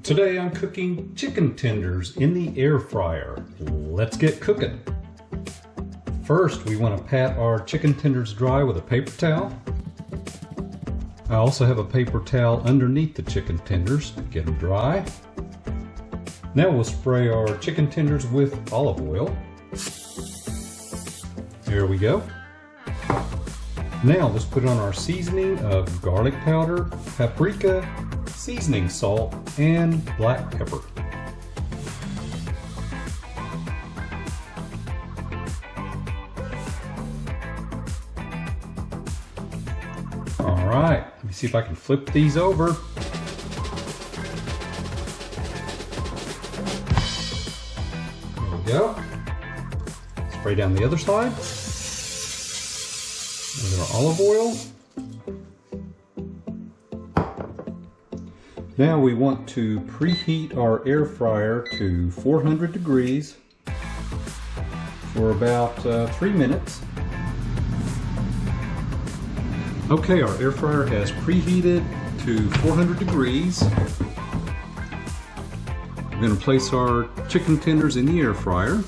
Today I'm cooking chicken tenders in the air fryer. Let's get cooking. First, we want to pat our chicken tenders dry with a paper towel. I also have a paper towel underneath the chicken tenders to get them dry. Now we'll spray our chicken tenders with olive oil. There we go. Now let's put on our seasoning of garlic powder, paprika, seasoning salt, and black pepper. All right, let me see if I can flip these over. There we go. Spray down the other side with our olive oil. Now we want to preheat our air fryer to 400 degrees for about 3 minutes. Okay, our air fryer has preheated to 400 degrees. We're going to place our chicken tenders in the air fryer.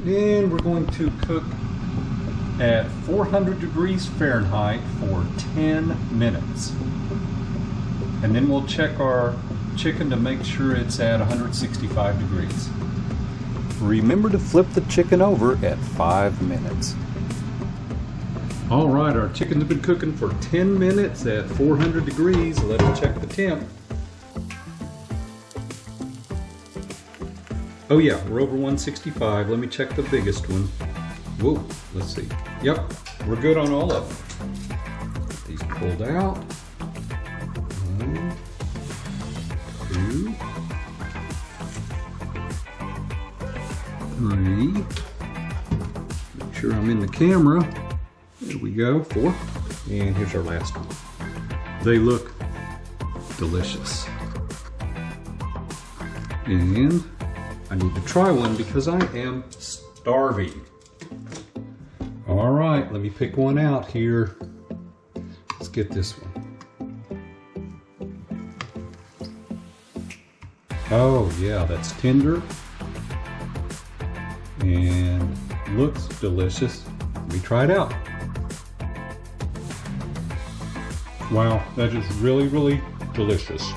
And we're going to cook at 400 degrees Fahrenheit for 10 minutes. And then we'll check our chicken to make sure it's at 165 degrees. Remember to flip the chicken over at 5 minutes. All right, our chickens have been cooking for 10 minutes at 400 degrees. Let's check the temp. Oh yeah, we're over 165. Let me check the biggest one. Whoa, let's see. Yep, we're good on all of them. Get these pulled out. 1, 2, 3. Make sure I'm in the camera. There we go, 4. And here's our last one. They look delicious. And I need to try one because I am starving. All right, let me pick one out here. Let's get this one. Oh yeah, that's tender and looks delicious. Let me try it out. Wow, that is really, really delicious.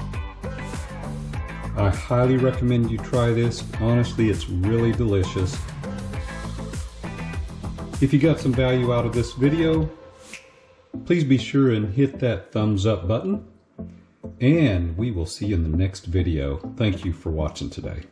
I highly recommend you try this. Honestly, it's really delicious. If you got some value out of this video, please be sure and hit that thumbs up button. And we will see you in the next video. Thank you for watching today.